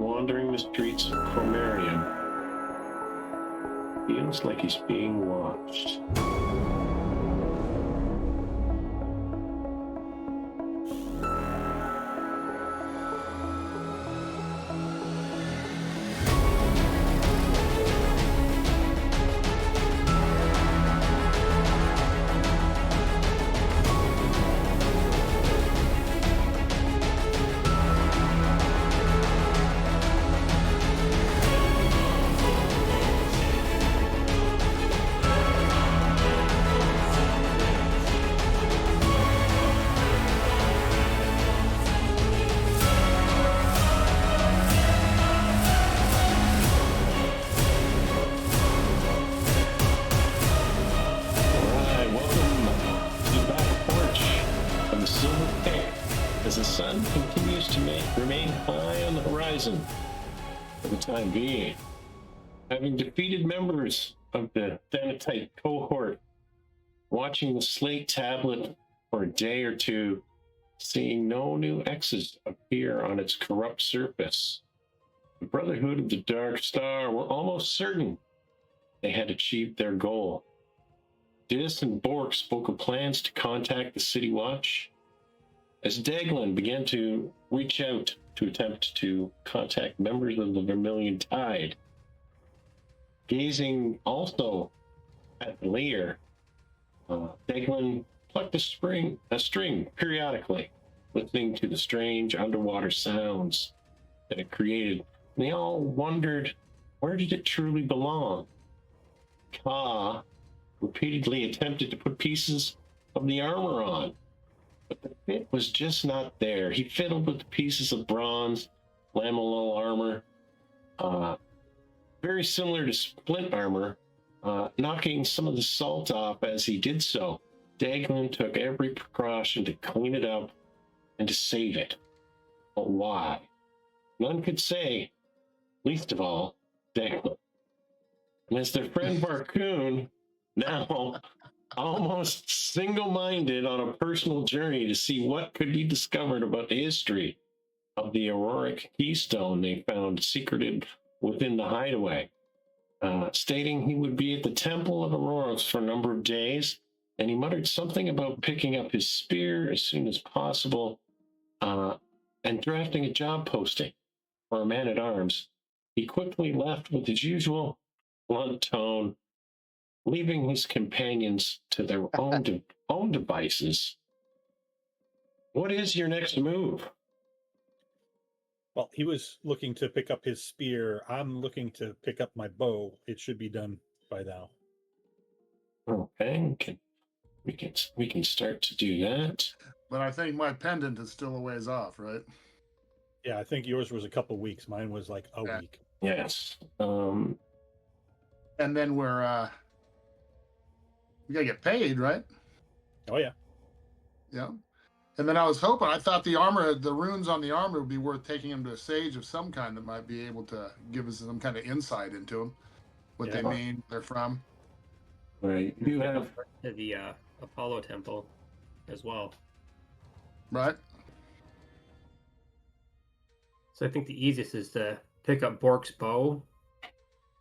wandering the streets of Chromarium. Feels like he's being watched. As the sun continues to remain high on the horizon for the time being, having defeated members of the Thantite Cohort, watching the slate tablet for a day or two, seeing no new X's appear on its corrupt surface, the Brotherhood of the Dark Star were almost certain they had achieved their goal. Dis and Bork spoke of plans to contact the City Watch, as Daglin began to reach out to attempt to contact members of the Vermilion Tide. Gazing also at Lyre, Daglin plucked a string periodically, listening to the strange underwater sounds that it created. And they all wondered, where did it truly belong? Ka repeatedly attempted to put pieces of the armor on, but the fit was just not there. He fiddled with the pieces of bronze, lamello armor, very similar to splint armor, knocking some of the salt off as he did so. Daglin took every precaution to clean it up and to save it. But why? None could say, least of all, Daglin. And as their friend Barcoon, now almost single-minded on a personal journey to see what could be discovered about the history of the Auroric Keystone they found secreted within the hideaway, stating he would be at the Temple of Auroras for a number of days, and he muttered something about picking up his spear as soon as possible and drafting a job posting for a man-at-arms. He quickly left with his usual blunt tone, leaving his companions to their own devices. What is your next move? Well, he was looking to pick up his spear. I'm looking to pick up my bow. It should be done by now. Okay, we can start to do that. But I think my pendant is still a ways off, right? Yeah, I think yours was a couple weeks. Mine was like a week. Yes. And then we gotta get paid, right? Oh yeah. Yeah. And then I thought the runes on the armor would be worth taking him to a sage of some kind that might be able to give us some kind of insight into them, what they mean, they're from. Right. You have to the Apollo temple as well. Right. So I think the easiest is to pick up Bork's bow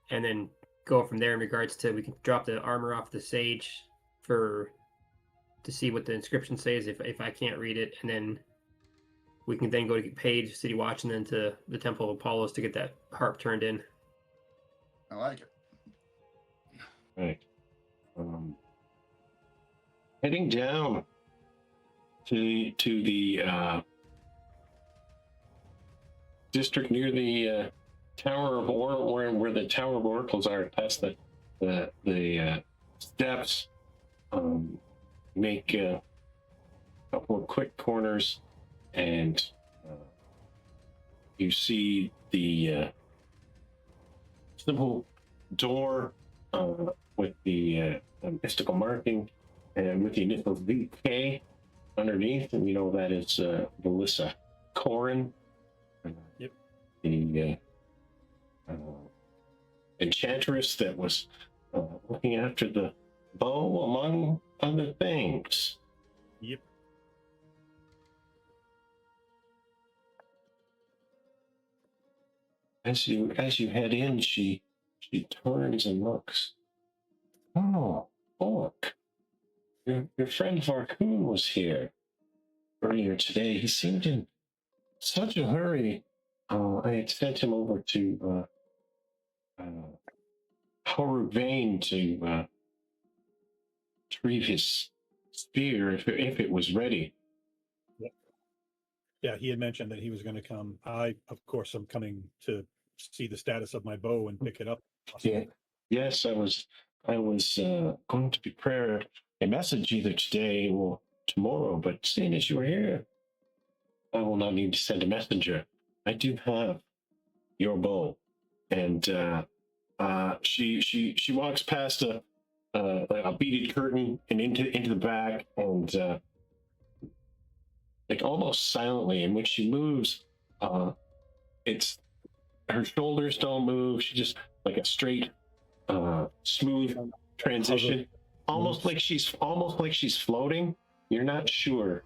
and then go from there in regards to, we can drop the armor off the sage to see what the inscription says if I can't read it, and then we can then go to get paid City Watch and then to the Temple of Apollos to get that harp turned in. I like it. Right. Heading down to the district near the Tower of Oracle, where the Tower of Oracles are, past the steps. Make a couple of quick corners, and you see the simple door with the mystical marking and with the initials VK underneath, and you know that is Melissa Corin. Yep. The enchantress that was looking after the bow, among other things. Yep. As you head in, she turns and looks. Oh, look. Your friend Varkoon was here earlier today. He seemed in such a hurry. I had sent him over to Horubane to retrieve his spear if it was ready. Yeah, he had mentioned that he was going to come. I, of course, am coming to see the status of my bow and pick it up. Yeah. Yes, I was going to prepare a message either today or tomorrow, but seeing as you are here, I will not need to send a messenger. I do have your bow, and she walks past a beaded curtain and into the back, and like almost silently. And when she moves, it's her shoulders don't move. She just like a straight, smooth transition, almost like she's floating. You're not sure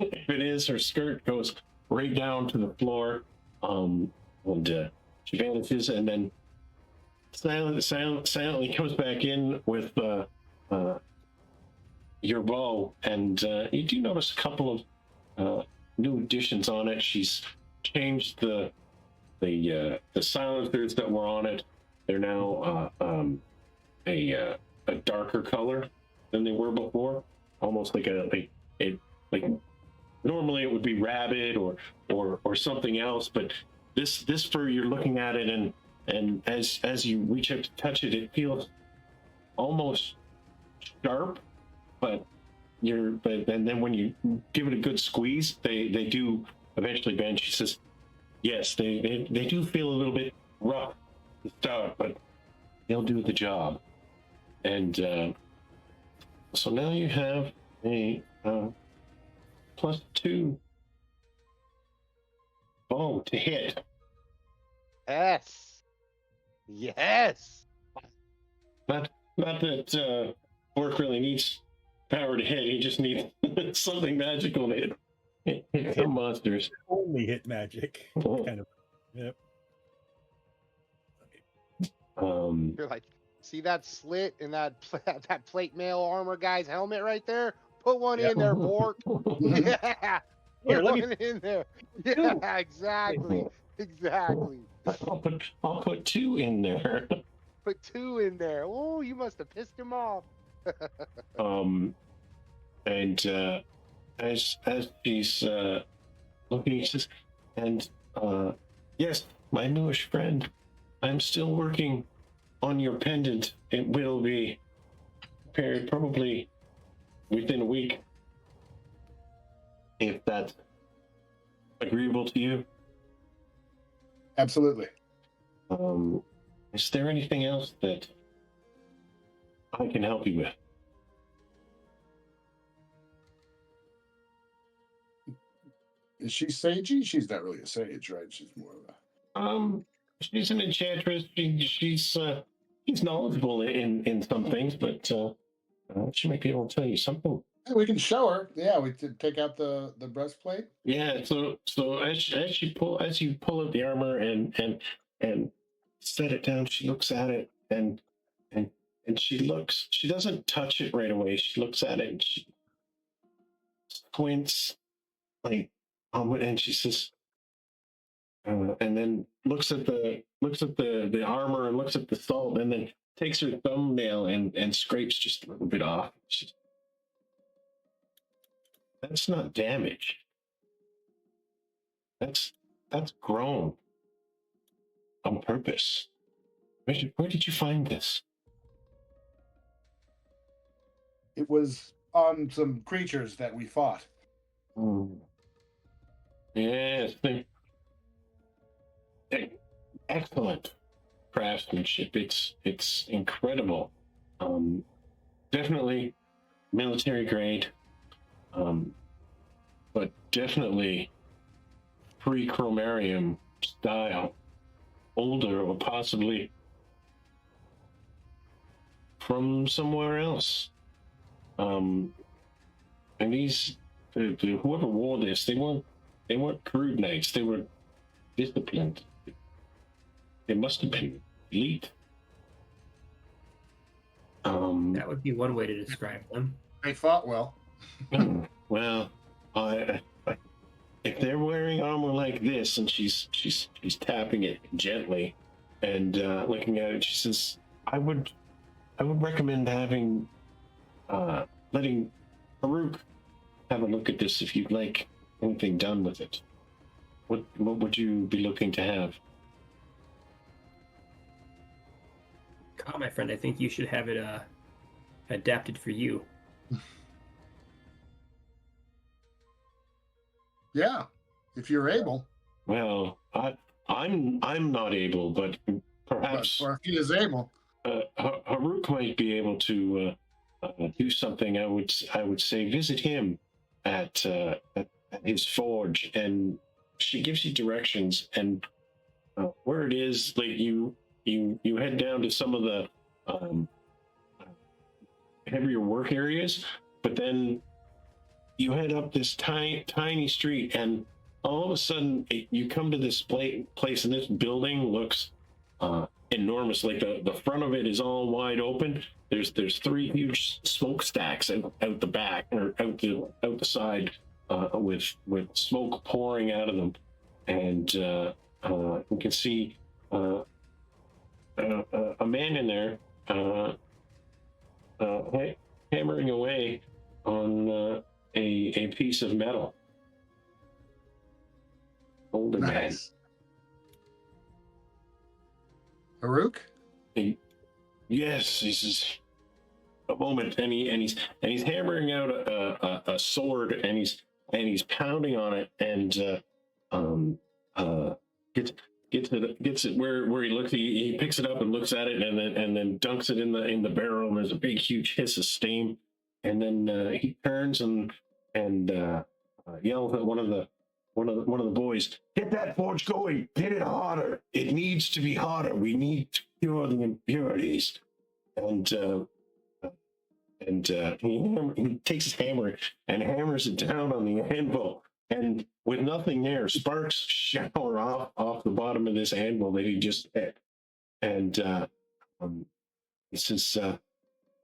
if it is. Her skirt goes right down to the floor, and she vanishes, and then silently comes back in with your bow, and you do notice a couple of new additions on it. She's changed the silencers that were on it. They're now a darker color than they were before, almost like like normally it would be rabbit or something else, but this fur, you're looking at it, and as you reach up to touch it, it feels almost sharp, but then when you give it a good squeeze, they do eventually bend. She says, yes, they do feel a little bit rough to start, but they'll do the job. And so now you have a +2 bow to hit. Yes. Yes. Not that Orc really needs power to hit. He just needs something magical to hit some monsters. Only hit magic. Kind of. Yep. You're like, see that slit in that plate mail armor guy's helmet right there? Put one in there, Bork. Yeah. Here, Put let me- one in there. Yeah, exactly. Exactly. I'll put 2 in there. Put 2 in there. Oh, you must have pissed him off. And as she's looking, she says, and yes, my newish friend, I'm still working on your pendant. It will be prepared probably within a week, if that's agreeable to you. Absolutely. Is there anything else that I can help you with? Is she sagey? She's not really a sage, right? She's more of a. She's an enchantress. She's knowledgeable in some things, but she might be able to tell you something. Hey, we can show her. Yeah, we could take out the breastplate. Yeah. So as you pull out the armor and set it down, she looks at it and she looks. She doesn't touch it right away. She looks at it and she squints, like, and she says, and then looks at the armor and looks at the salt, and then takes her thumbnail and scrapes just a little bit off. That's not damage. That's grown on purpose. Where did you find this? It was on some creatures that we fought. Yes, excellent craftsmanship. It's incredible. Definitely military grade, but definitely pre-chromarium style, older or possibly from somewhere else. And these whoever wore this, they weren't crude knights. They were disciplined. They must have been elite. That would be one way to describe them. They fought well. Well, if they're wearing armor like this, and she's tapping it gently, and looking at it, she says, "I would recommend letting Farouk have a look at this if you'd like anything done with it. What would you be looking to have?" My friend, I think you should have it adapted for you. Yeah, if you're able. Well, I'm not able, but perhaps Or if he is able. Harouk might be able to do something. I would say visit him at his forge, and she gives you directions, and where it is, like you head down to some of the heavier work areas, but then you head up this tiny street, and all of a sudden you come to this place, and this building looks enormous. Like the front of it is all wide open. There's 3 huge smokestacks out the back, or out the side, with smoke pouring out of them, and you can see a man in there hammering away on a piece of metal. Older Nice. Farouk? man. Yes, this is a moment, and he's hammering out a sword, and he's pounding on it, and gets it where he looks. He picks it up and looks at it, and then dunks it in the barrel, and there's a big huge hiss of steam, and then he turns and yells at one of the boys, "Get that forge going! Get it harder! It needs to be harder. We need to cure the impurities." And he takes his hammer and hammers it down on the anvil, and with nothing there, sparks shower off the bottom of this anvil that he just hit. And he says,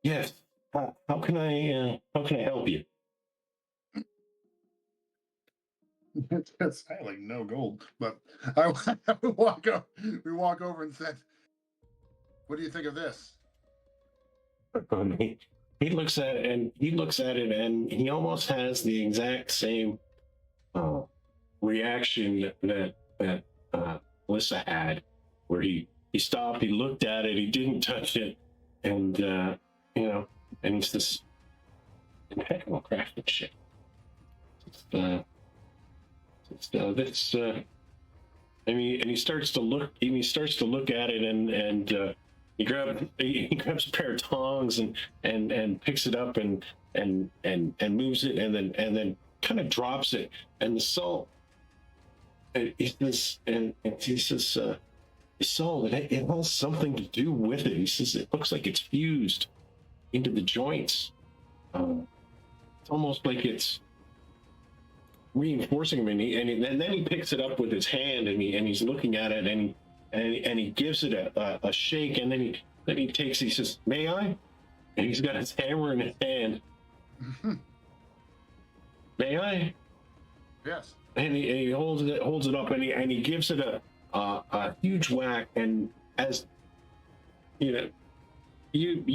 "Yes, how can I help you?" It's like no gold, but we walk over and said, "What do you think of this?" He looks at it, and he almost has the exact same reaction that Melissa had, where he stopped, he looked at it, he didn't touch it, and and it's this impeccable craftsmanship. And he starts to look at it, and he grabs a pair of tongs and picks it up and moves it, and then kind of drops it, and the salt, and he says, salt, it has something to do with it. He says it looks like it's fused into the joints. It's almost like it's reinforcing him, and then he picks it up with his hand, and he's looking at it, and he gives it a shake, and then he takes, he says, "May I?" And he's got his hammer in his hand. "May I?" Yes. And he holds it up, and he gives it a huge whack, and as you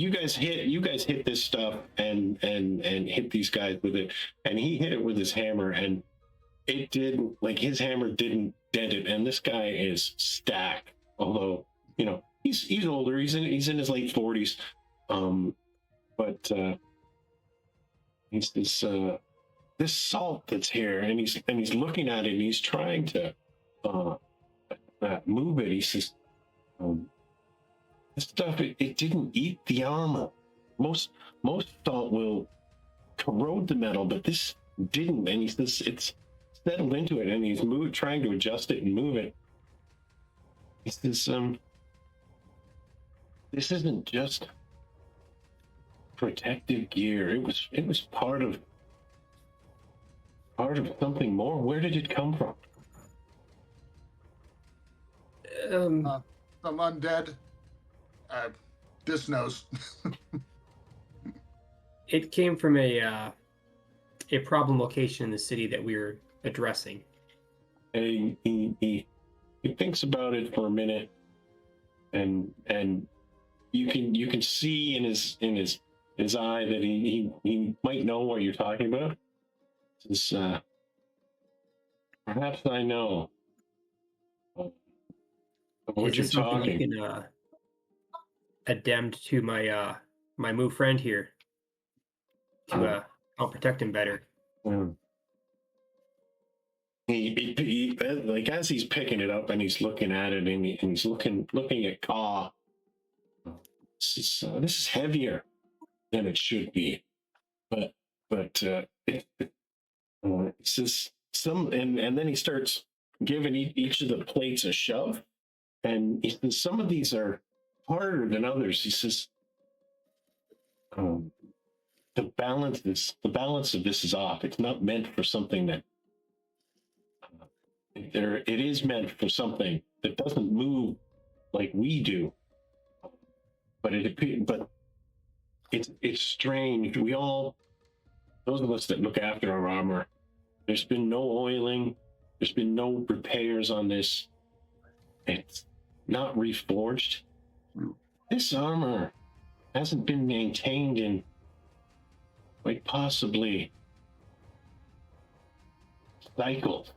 guys hit this stuff and hit these guys with it, and he hit it with his hammer, and it didn't, like, his hammer didn't dent it, and this guy is stacked, although he's older, he's in his late 40s, but he's this salt that's here, and he's looking at it, and he's trying to move it. He says, "This stuff, it didn't eat the armor. Most salt will corrode the metal, but this didn't." And he says it's settled into it, and he's trying to adjust it and move it. He says, "This isn't just protective gear. It was part of something more. Where did it come from?" some undead. This knows. It came from a problem location in the city that we were addressing. And he thinks about it for a minute, and you can see in his eye that he might know what you're talking about. It's perhaps I know of what Is you're this something talking. you can addend to my move friend here to help protect him better? He like as he's picking it up and he's looking at it and he's looking at Ka. This is heavier than it should be, but it's just some and then he starts giving each of the plates a shove, and he says some of these are harder than others. He says the balance of this is off. It's not meant for something that it is meant for something that doesn't move like we do, but it's strange. We all, those of us that look after our armor, there's been no oiling, there's been no repairs on this. It's not reforged. This armor hasn't been maintained in quite possibly cycles.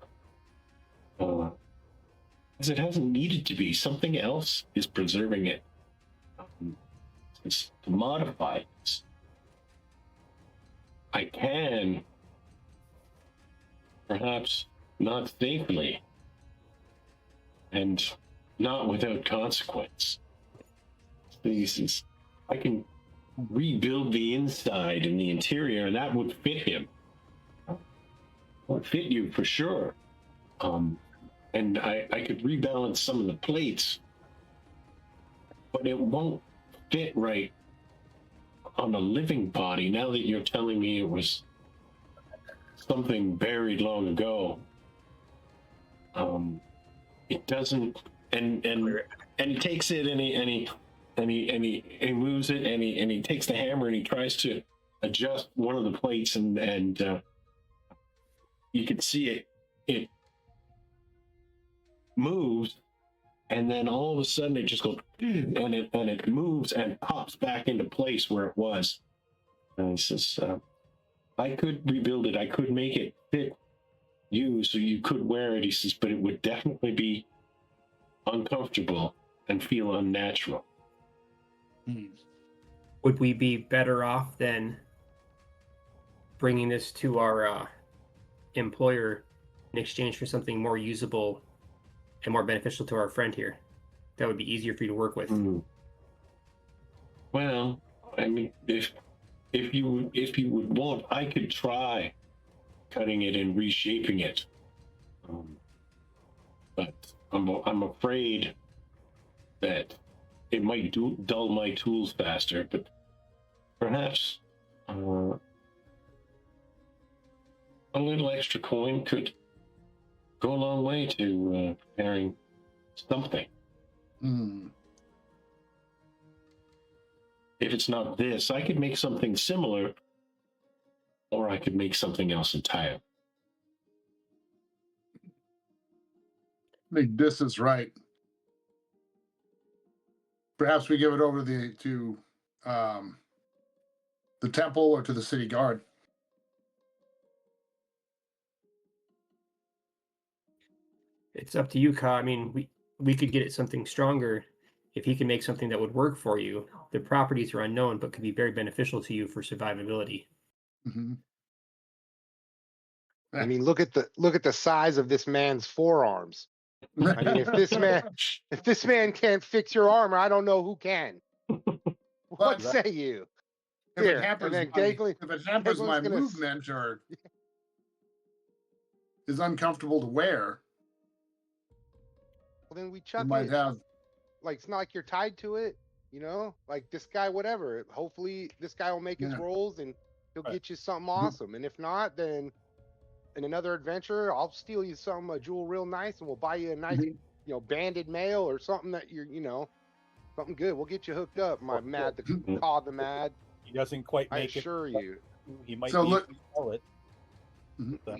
As it hasn't needed to be. Something else is preserving it. It's to modify this. I can, perhaps not safely, and not without consequence. I can rebuild the inside and the interior, and that would fit him. Would fit you for sure. And I could rebalance some of the plates, but it won't fit right on a living body. Now that you're telling me it was something buried long ago, it doesn't. And he takes it and he moves it and he takes the hammer and he tries to adjust one of the plates and you can see it moves, and then all of a sudden it just goes and it moves and pops back into place where it was. And he says, I could rebuild it, I could make it fit you so you could wear it. He says, but it would definitely be uncomfortable and feel unnatural. Would we be better off than bringing this to our employer in exchange for something more usable and more beneficial to our friend here? That would be easier for you to work with. Well, I mean, if you would want, I could try cutting it and reshaping it, but I'm afraid that it might dull my tools faster. But perhaps a little extra coin could go a long way to preparing something. If it's not this, I could make something similar, or I could make something else entirely. I think this is right. Perhaps we give it over to the temple or to the city guard. It's up to you, Ka. I mean, we could get it something stronger if he can make something that would work for you. The properties are unknown, but could be very beneficial to you for survivability. I mean, look at the size of this man's forearms. I mean, if this man can't fix your armor, I don't know who can. What say you? If Here, it hampers and then my, Gaglin- if it hampers Gaglin's my gonna movement or is uncomfortable to wear, Well, then we you chuck might it. have. Like, it's not like you're tied to it, you know? Like, this guy, whatever. Hopefully, this guy will make his Yeah. rolls and he'll Right. get you something awesome. And if not, then in another adventure, I'll steal you a jewel real nice, and we'll buy you a nice, banded mail or something that something good. We'll get you hooked up, my mad, the call the mad. He doesn't quite I make it. assure you. He might So be look- able to sell it. Mhm. So,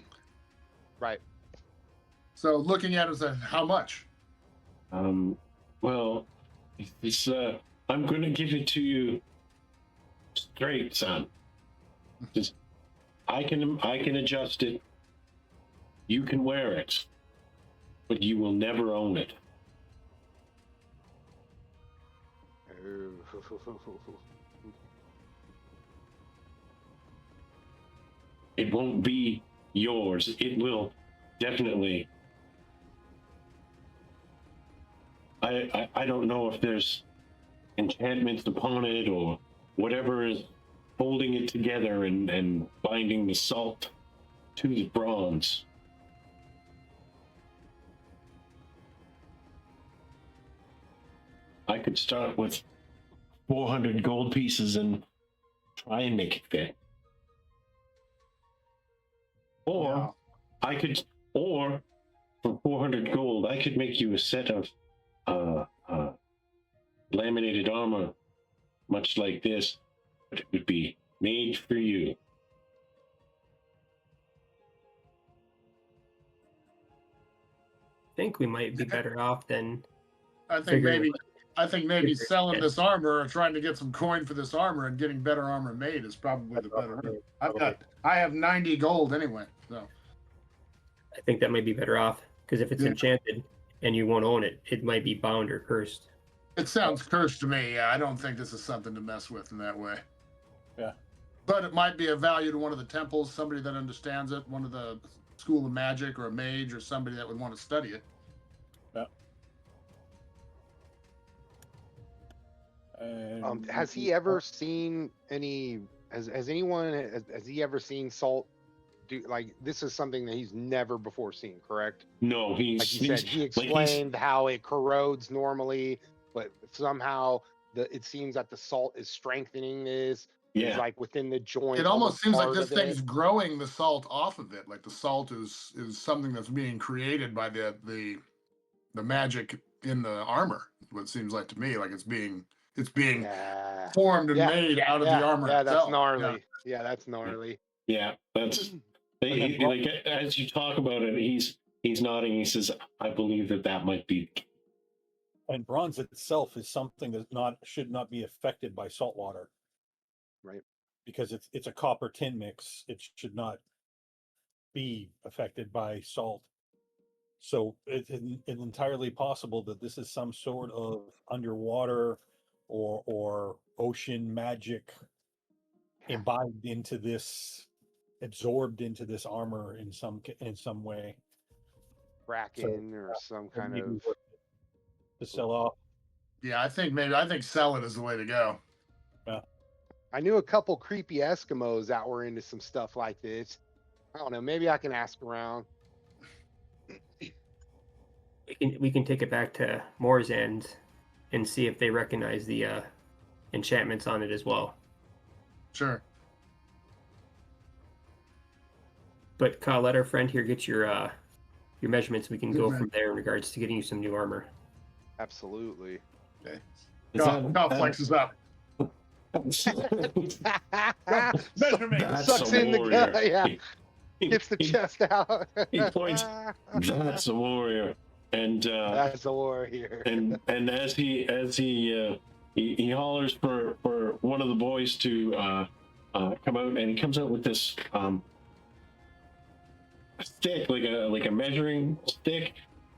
Right. So looking at it, how much? Well, it's I'm going to give it to you straight, son. Just, I can adjust it. You can wear it, but you will never own it. It won't be yours. It will definitely. I don't know if there's enchantments upon it or whatever is holding it together and binding the salt to the bronze. I could start with 400 gold pieces and try and make it fit. Or Wow. or for 400 gold, I could make you a set of laminated armor, much like this, but it would be made for you. I think we might be better off than I think Figuring maybe Figuring selling it. this armor or trying to get some coin for this armor and getting better armor made is probably the better route. I have 90 gold anyway, so I think that might be better off because if it's Yeah. enchanted and you won't own it, it might be bound or cursed. it sounds cursed to me. Yeah, I don't think this is something to mess with in that way. Yeah. But it might be of value to one of the temples, somebody that understands it, one of the school of magic or a mage or somebody that would want to study it. Has he ever seen any? Has anyone? Has he ever seen salt? This is something that he's never before seen, correct? No, Like you said, he explained how it corrodes normally, but somehow it seems that the salt is strengthening this. Yeah. Is like within the joint. It almost seems like part this of it. thing's growing the salt off of it. Like the salt is something that's being created by the magic in the armor. What it seems like to me, like it's being Yeah. formed and Yeah. made out of the armor Yeah, itself. that's gnarly. Yeah, that's gnarly. Yeah, that's like as you talk about it, he's nodding. He says, "I believe that might be." And bronze itself is something that should not be affected by salt water. Right. Because it's a copper tin mix. It should not be affected by salt. So it's entirely possible that this is some sort of underwater or ocean magic imbibed into this, absorbed into this armor in some way. Kraken or some kind Maybe of. to sell off. Yeah, I think selling is the way to go. I knew a couple creepy Eskimos that were into some stuff like this. I don't know. Maybe I can ask around. We can take it back to Moore's End and see if they recognize the enchantments on it as well. Sure. But Kyle, let our friend here get your measurements. We can go Good from there in regards to getting you some new armor. Absolutely. Okay. Is Kyle that- flexes up. Measure me. That's Sucks a in the warrior. gut. Yeah. He- Gets the he- chest out. he points. That's a warrior, and That's a warrior. and as he hollers for one of the boys to come out, and he comes out with this stick, like a measuring stick,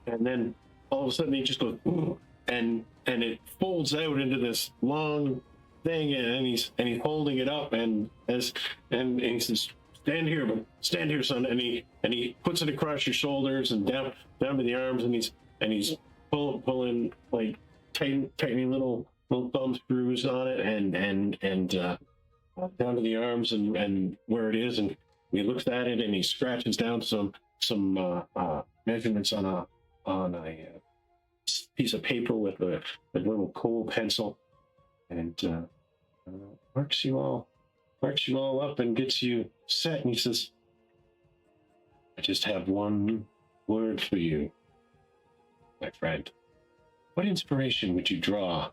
and then all of a sudden he just goes, "Ooh," and it folds out into this long thing, and he's holding it up, and he says, stand here, son," and he puts it across your shoulders and down to the arms, and he's pulling like tightening little thumb screws on it, and down to the arms and where it is, and he looks at it and he scratches down some measurements on a piece of paper with a little coal pencil, and marks you all up and gets you set, and he says, "I just have one word for you. my friend. What inspiration would you draw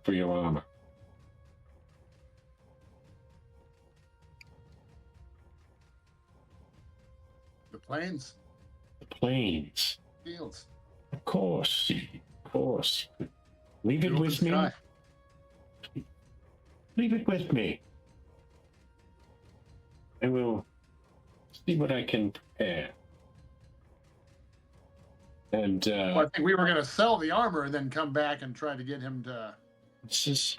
for your armor? The plains, The plains. fields, Of course. Of course. Leave the it open with me. sky. Leave it with me. I will see what I can prepare. And Well, I think we were going to sell the armor and then come back and try to get him to. this is.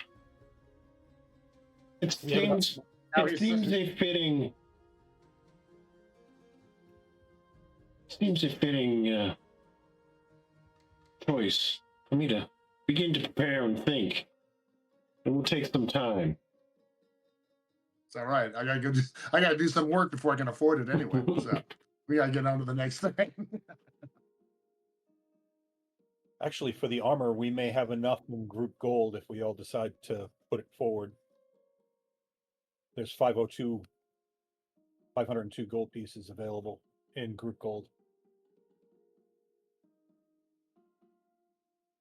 It Yeah, but- seems. Now It he's- seems a fitting. Seems a fitting choice for me to begin to prepare and think. It will take some time. It's all right. I gotta go. I gotta do some work before I can afford it anyway. So we gotta get on to the next thing. Actually, for the armor, we may have enough in group gold if we all decide to put it forward. There's 502 gold pieces available in group gold.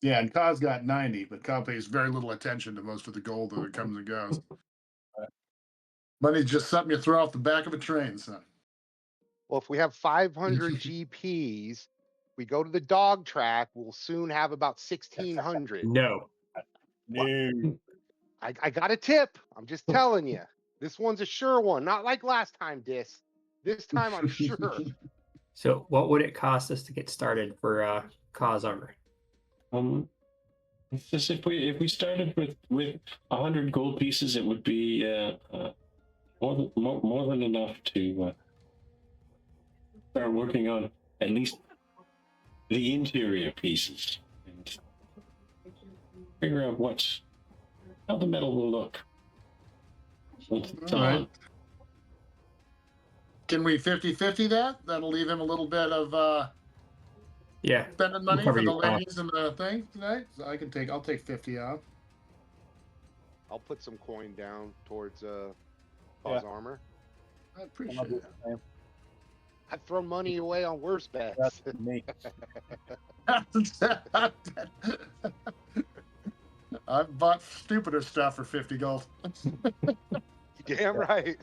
Yeah, and Kaz got 90, but Kaz pays very little attention to most of the gold that comes and goes. Money's just something you throw off the back of a train, son. Well, if we have 500 GPs, we go to the dog track, we'll soon have about 1,600. No. No. I got a tip. I'm just telling you. This one's a sure one. Not like last time, Dis. This time I'm sure. So what would it cost us to get started for cause armor? It's just if we started with 100 gold pieces, it would be more than enough to start working on at least the interior pieces and figure out how the metal will look once it's All on. right. Can we 50-50 that? That'll leave him a little bit of Yeah. spending money cover for the your costs. ladies and the thing tonight. So I'll take 50 off. I'll put some coin down towards Paul's armor. I appreciate I'll do it. the same. I've thrown money away on worse bets. That's me. I've bought stupider stuff for 50 gold. Damn right.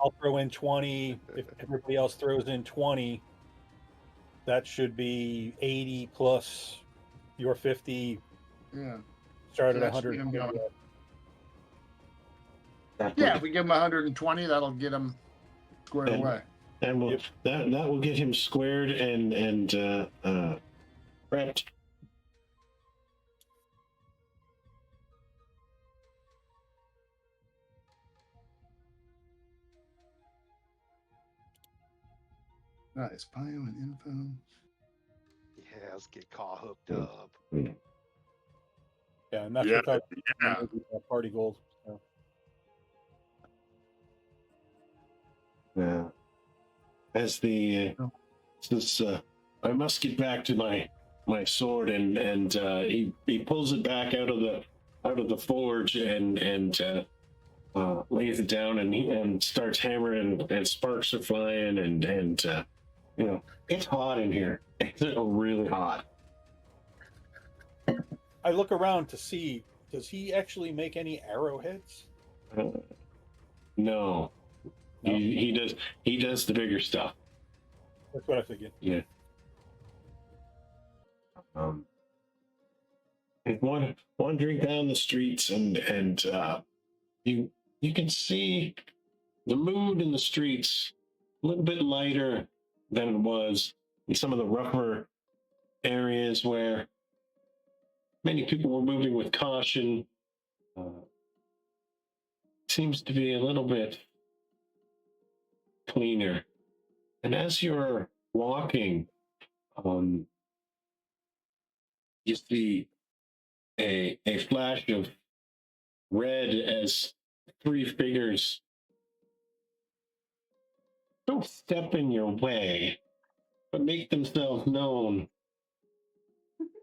I'll throw in 20. If everybody else throws in 20, that should be 80 plus your 50. Yeah. Start So at that should be 100. him going. That Yeah, would- if we give him 120, that'll get him squared And- away. and we'll, Yep. that will get him squared and prepped. Nice. Bio and info. Yeah, let's get Caw hooked up. Yeah, and that's Yeah, without yeah. party gold. So. Yeah. As the since I must get back to my sword and he pulls it back out of the forge and lays it down and starts hammering and sparks are flying and it's hot in here. It's really hot. I look around to see, does he actually make any arrowheads? No. No? He does the bigger stuff. That's what I figured. Yeah. And wandering down the streets and you can see the mood in the streets a little bit lighter than it was in some of the rougher areas where many people were moving with caution. Seems to be a little bit cleaner. And as you're walking, you see a flash of red as three figures don't step in your way, but make themselves known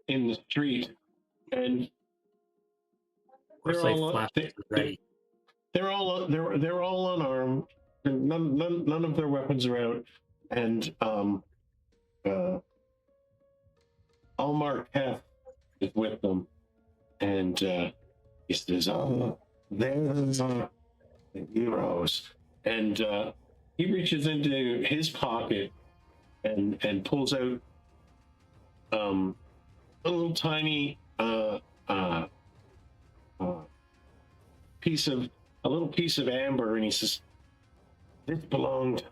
in the street. And Looks they're like all flash is ready. they're all unarmed. None of their weapons are out, and Elmar Hef is with them, and he says, "Oh, there's the heroes," and he reaches into his pocket and pulls out a little tiny piece of amber, and he says, this belonged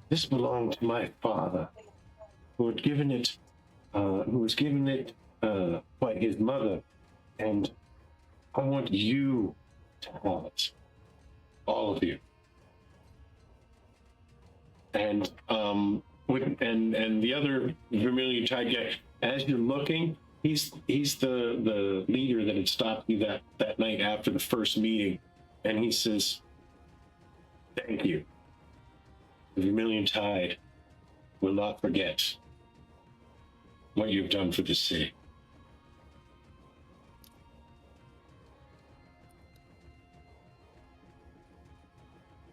to my father, who was given it by his mother, and I want you to have it, all of you." And and the other Vermilion Tide guy, as you're looking, he's the leader that had stopped you that night after the first meeting, and he says, "Thank you. The Vermilion Tide will not forget what you've done for the city."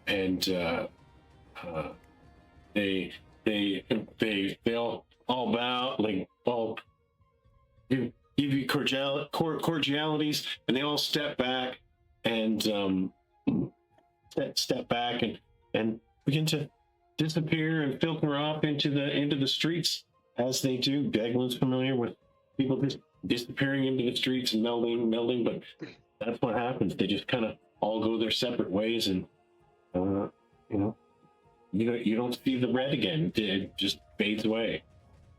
And they all bow, like all give you cordialities, and they all step back and and begin to disappear and filter off into the streets as they do. Daglin's familiar with people just disappearing into the streets and melding, but that's what happens. They just kind of all go their separate ways, and you don't see the red again. It just fades away.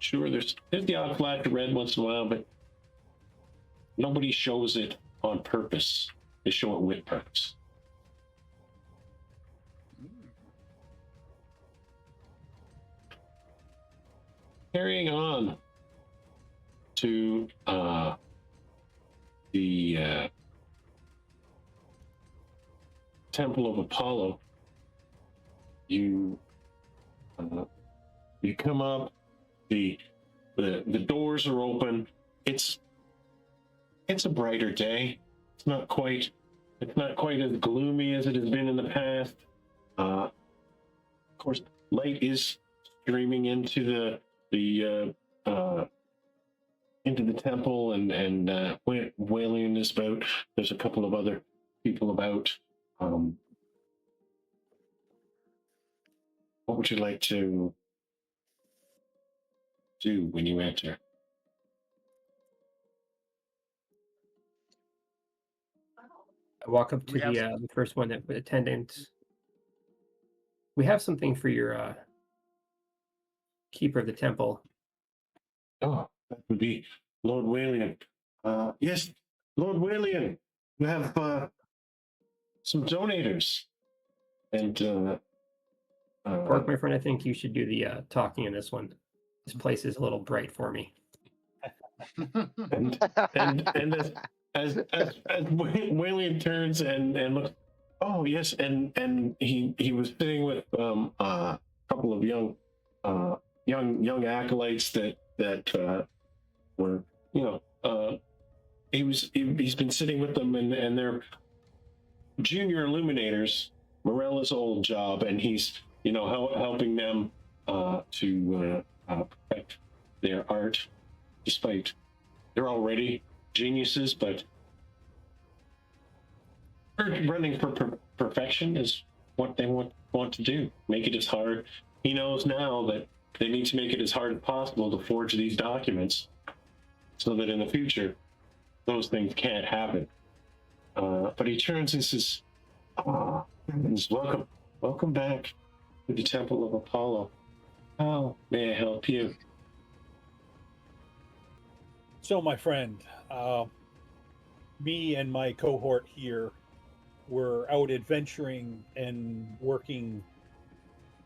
Sure, there's the odd flash of red once in a while, but nobody shows it on purpose. They show it with purpose. Carrying on to the Temple of Apollo, you come up. The doors are open. It's a brighter day. It's not quite as gloomy as it has been in the past. Of course, light is streaming into the temple, and Walien is about. There's a couple of other people about. What would you like to do when you enter? I walk up to the first one that attendant. We have something for your keeper of the temple. Oh, that would be Lord Walien. Yes, Lord Walien. We have some donators, and Bork, my friend, I think you should do the talking in this one. This place is a little bright for me. and as Walien turns and looks, oh yes, and he was sitting with a couple of young acolytes that were he's been sitting with them, and they're junior illuminators, Morella's old job, and he's helping them to perfect their art, despite they're already geniuses, but running for perfection is what they want to do. Make it as hard. He knows now that they need to make it as hard as possible to forge these documents, so that in the future those things can't happen. But he turns and says, welcome back to the Temple of Apollo. How may I help you?" So, my friend, me and my cohort here were out adventuring and working,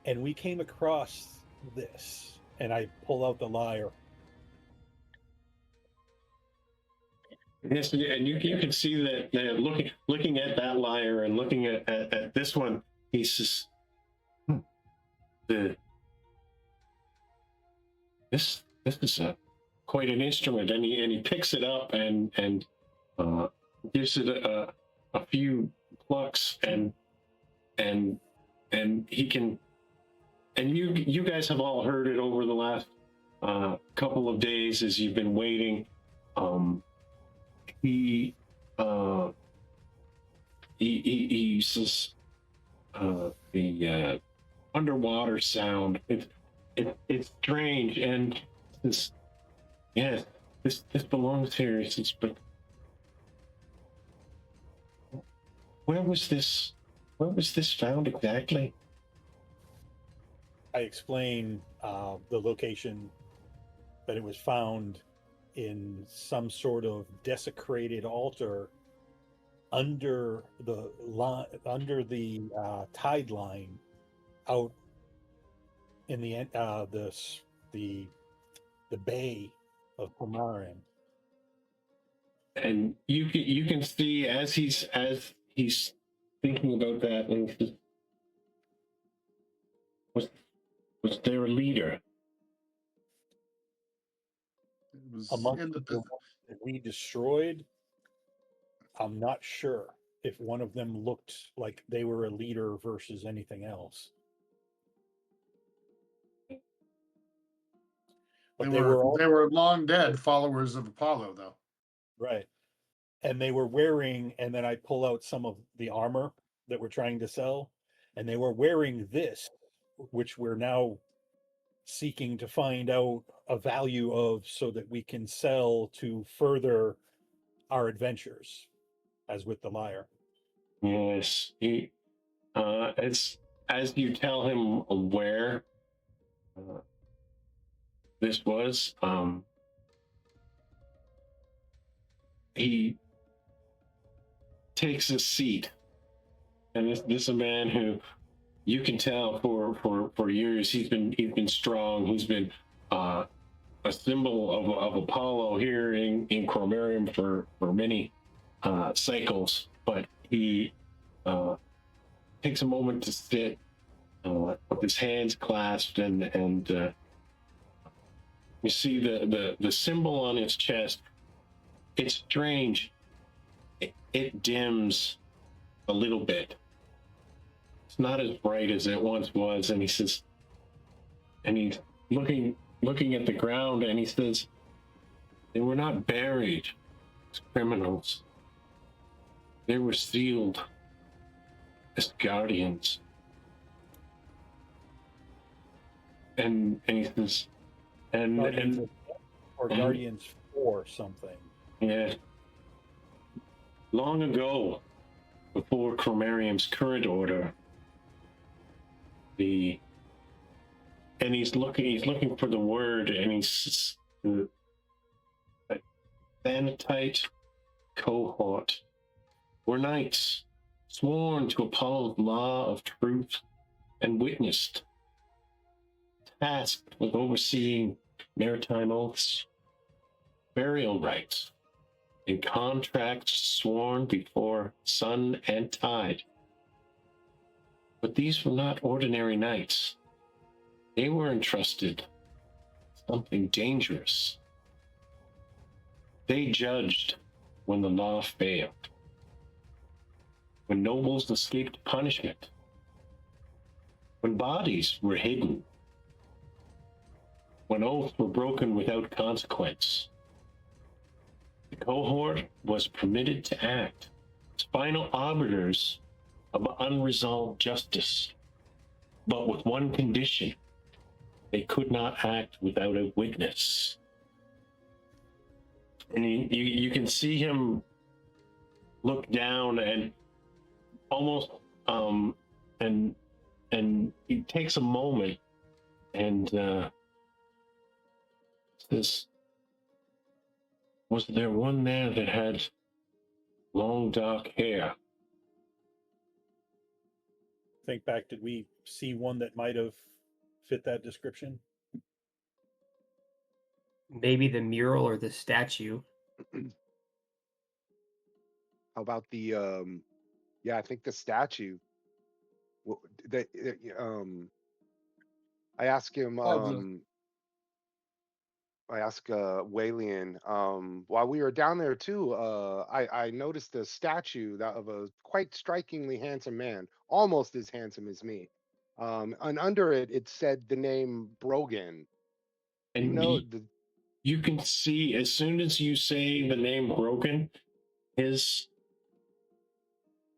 and we came across this, and I pull out the lyre. Yes, and you can see that looking at that lyre and looking at this one, he says, this is quite an instrument, and he picks it up and gives it a few plucks, and he can, and you guys have all heard it over the last couple of days as you've been waiting, he uses the underwater sound. It's strange, and this, yes, this belongs here. He says, but where was this found exactly? I explain the location that it was found in some sort of desecrated altar under the tide line out in the bay of Pomaran. And you can see as he's thinking about that, and he says, was there a leader? It was Amongst in the the, ones that we destroyed, I'm not sure if one of them looked like they were a leader versus anything else. But they were all long dead followers of Apollo, though. right. And they were wearing, and then I pull out some of the armor that we're trying to sell, and they were wearing this, which we're now seeking to find out a value of so that we can sell to further our adventures, as with the Lyre. Yes, he as you tell him where this was, he takes a seat, and this is a man who you can tell for years he's been strong. He's been a symbol of Apollo here in Chromarium for many cycles, but he takes a moment to sit with his hands clasped, and you see the symbol on his chest. It's strange. It dims a little bit. It's not as bright as it once was, and he says, and he's looking at the ground, and he says, they were not buried as criminals. They were sealed as guardians. And he says, Guardians or Guardians for something. Yeah. Long ago, before Chromarium's current order, and he's looking for the word, and he's the Thantite Cohort were knights sworn to Apollo's law of truth and witnessed, tasked with overseeing maritime oaths, burial rites, and contracts sworn before sun and tide. But these were not ordinary knights. They were entrusted something dangerous. They judged when the law failed, when nobles escaped punishment, when bodies were hidden, when oaths were broken without consequence. The cohort was permitted to act as final arbiters of unresolved justice, but with one condition: they could not act without a witness. And you can see him look down and almost and he takes a moment and says, was there one there that had long dark hair? Think back, did we see one that might have fit that description? Maybe the mural or the statue. How about the yeah, I think the statue. That I asked him I asked Walien, while we were down there too, I noticed a statue of a quite strikingly handsome man, almost as handsome as me. And under it, it said the name Brogan. And You know, you can see as soon as you say the name Broken, his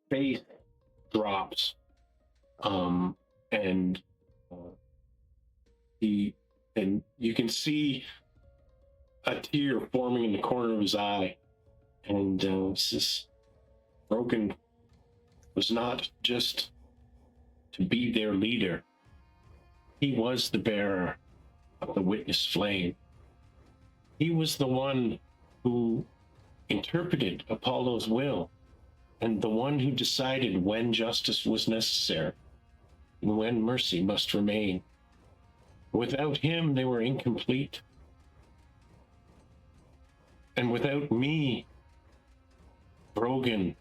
face drops. And you can see a tear forming in the corner of his eye. And this Broken was not just to be their leader. He was the bearer of the witness flame. He was the one who interpreted Apollo's will, and the one who decided when justice was necessary and when mercy must remain. Without him, they were incomplete. And without me, Brogan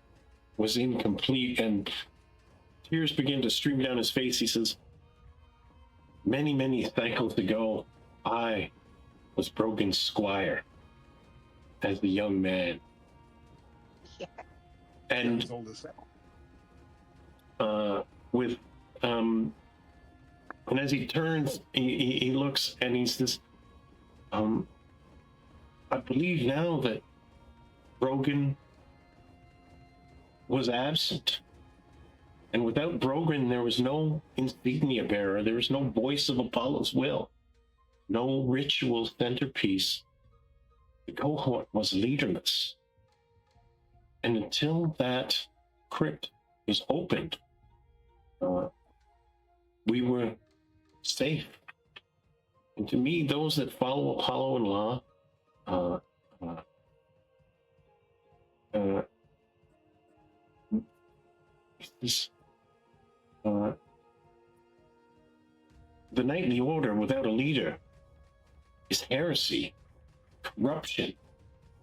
was incomplete. And tears begin to stream down his face. He says, many, many cycles ago, I was Brogan's squire as a young man. Yeah. And and as he turns, he looks and he says, I believe now that Brogan was absent. And without Brogan, there was no insignia bearer. There was no voice of Apollo's will. No ritual centerpiece. The cohort was leaderless. And until that crypt is opened, we were safe. And to me, those that follow Apollo and Law, the knightly order without a leader is heresy, corruption,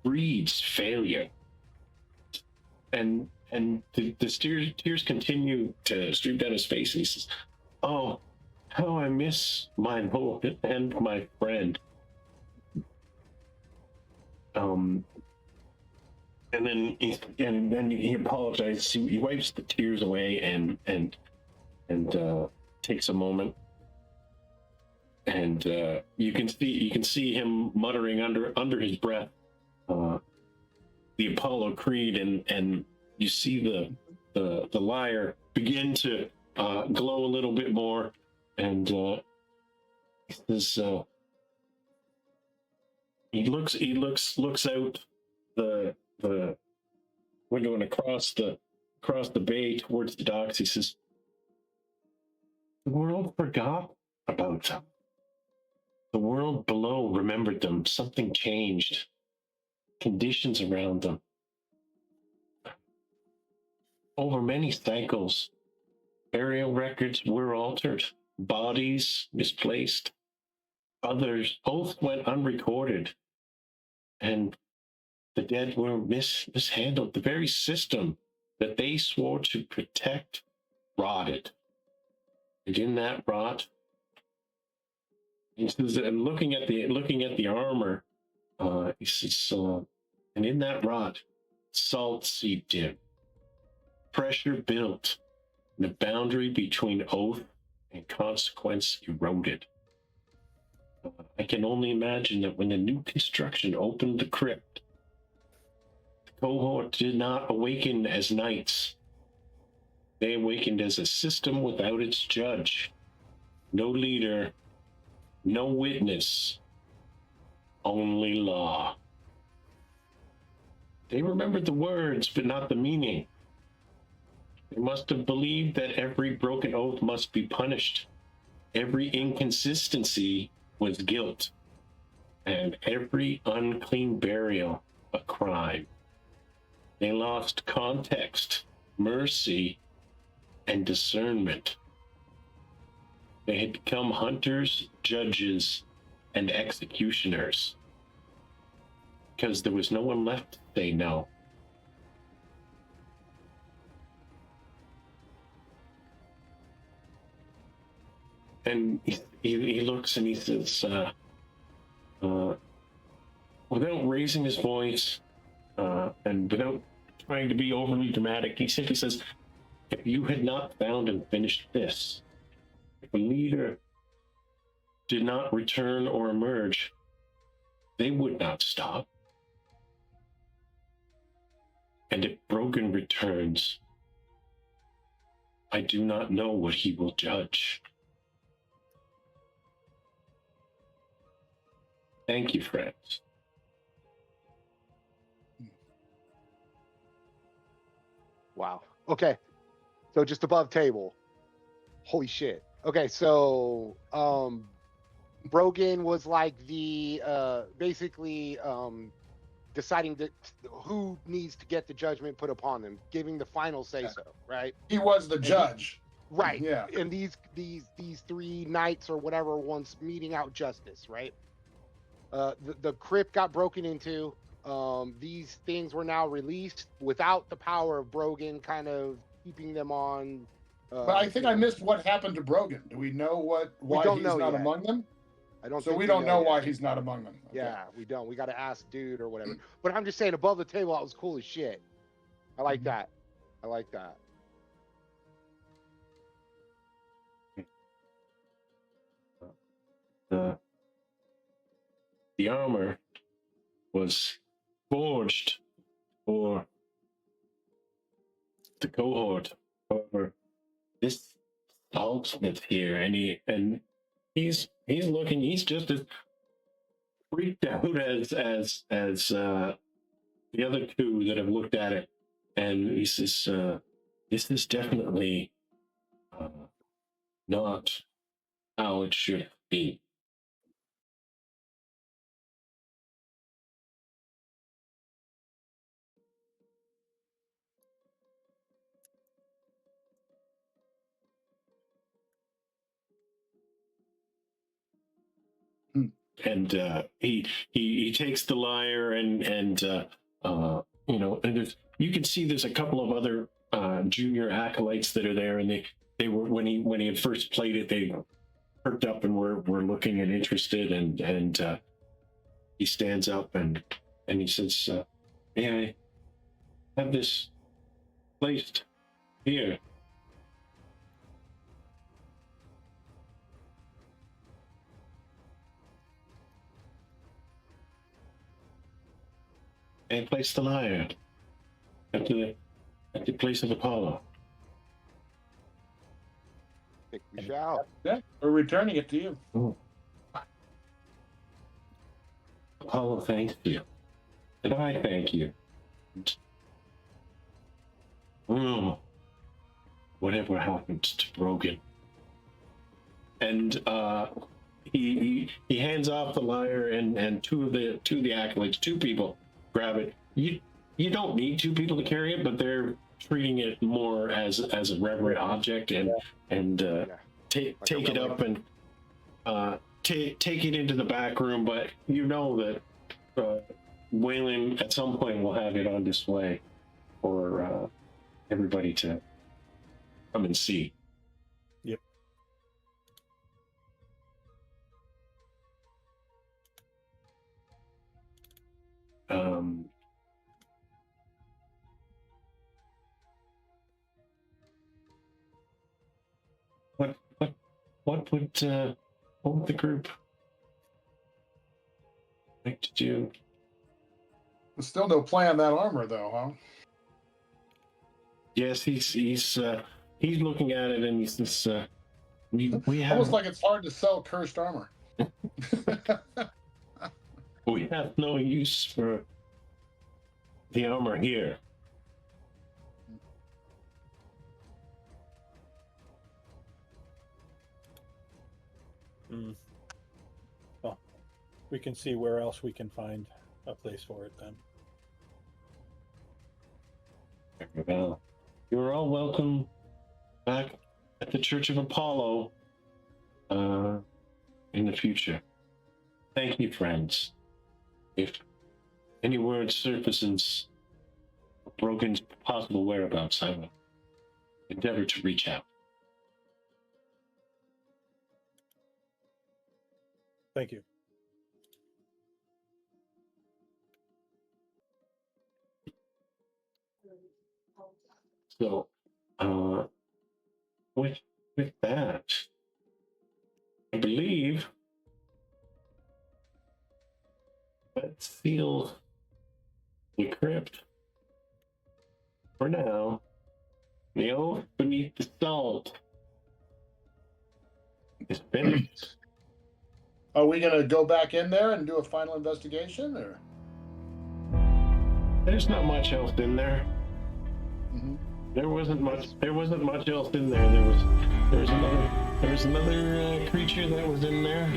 breeds failure. And the tears continue to stream down his face, and he says, oh, how I miss my lord and my friend. And then he apologizes. He wipes the tears away and takes a moment. And you can see him muttering under his breath the Apollo Creed, and you see the lyre begin to glow a little bit more, and he says, he looks out the window and across the bay towards the docks. He says, the world forgot about them. The world below remembered them. Something changed. Conditions around them. Over many cycles, burial records were altered, bodies misplaced. Others, both went unrecorded, and the dead were mishandled. The very system that they swore to protect rotted. And in that rot, he says, and looking at the armor, he says, and in that rot, salt seeped in. Pressure built, and the boundary between oath and consequence eroded. I can only imagine that when the new construction opened the crypt, the cohort did not awaken as knights. They awakened as a system without its judge. No leader, no witness, only law. They remembered the words, but not the meaning. They must have believed that every broken oath must be punished. Every inconsistency was guilt, and every unclean burial a crime. They lost context, mercy, and discernment. They had become hunters, judges, and executioners, because there was no one left to say no. And he looks and he says, without raising his voice and without trying to be overly dramatic, he simply says, if you had not found and finished this, if a leader did not return or emerge, they would not stop. And if Brogan returns, I do not know what he will judge. Thank you, friends. Wow. Okay. So just above table. Holy shit. Okay, so Brogan was like the basically deciding who needs to get the judgment put upon them, giving the final say so, right? He was the judge. Right. Yeah. And these three knights or whatever ones meeting out justice, right? The crypt got broken into. These things were now released without the power of Brogan kind of keeping them on. But I think I missed what happened to Brogan. Do we know why don't he's know not yet. among them? I don't. So think we don't know yet. why he's not among them. Okay. Yeah, we don't. We got to ask dude or whatever. But I'm just saying, above the table, that was cool as shit. I like that. I like that. The armor was forged for the cohort. However, this Saltsmith here, and he's looking. He's just as freaked out as the other two that have looked at it, and he says, "This is definitely not how it should be." And he takes the lyre and you know, and you can see there's a couple of other junior acolytes that are there, and they were when he had first played it, they perked up and were looking and interested, and he stands up and he says, "May I have this placed here?" And place the lyre at the place of Apollo. I think we shall. Yeah, we're returning it to you. Oh. Apollo thanks you. And I thank you. Whatever happens to Brogan. And he hands off the lyre, and two of the acolytes, two people grab it. You don't need two people to carry it, but they're treating it more as a reverent object, and take it up and take it into the back room. But you know that Walien at some point will have it on display for everybody to come and see. Yep. What would the group like to do? There's still no play on that armor, though, huh? Yes, he's looking at it, and he says, "We have Almost like it's hard to sell cursed armor. we have no use for the armor here." Well, we can see where else we can find a place for it then. Well, you are all welcome back at the Church of Apollo in the future. Thank you, friends. If any word surfaces of Brogan's possible whereabouts, I will endeavor to reach out. Thank you. So, with that, I believe Let's seal the crypt for now. The oath beneath the salt is finished. Are we gonna go back in there and do a final investigation, or? There's not much else in there. Mhm. There wasn't much else in there. There was another creature that was in there.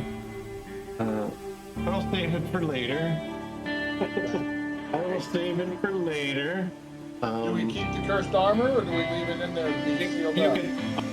I'll save it for later. I will save it for later. Do we keep the cursed armor, or do we leave it in there to be sealed you up? can,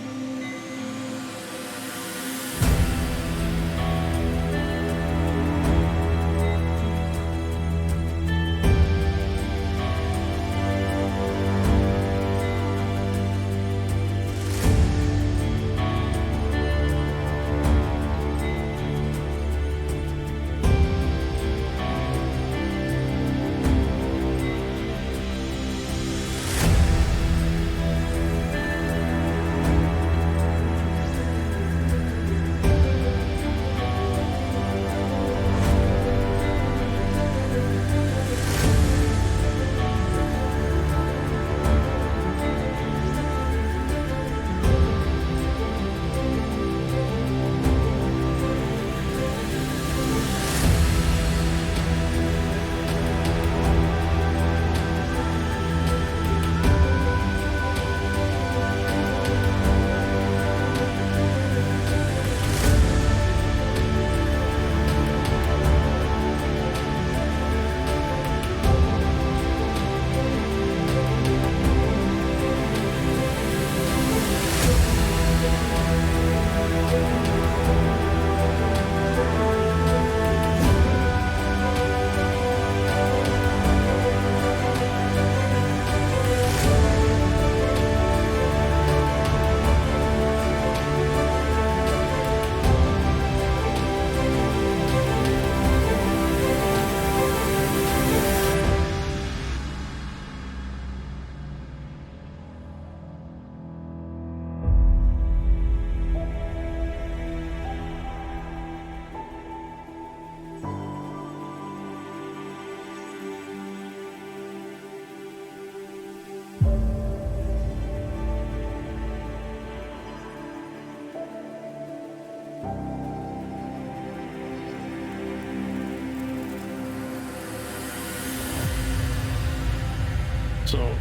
so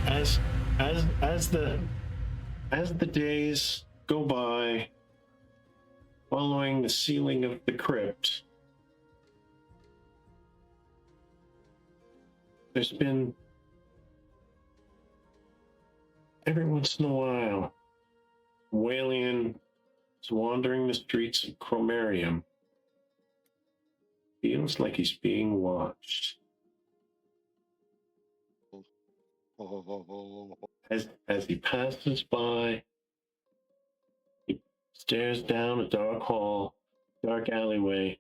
as the days go by, following the sealing of the crypt, there's been every once in a while, Walien is wandering the streets of Chromarium. Feels like he's being watched. As he passes by, he stares down a dark hall, dark alleyway,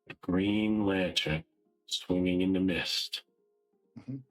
a green lantern swinging in the mist. Mhm.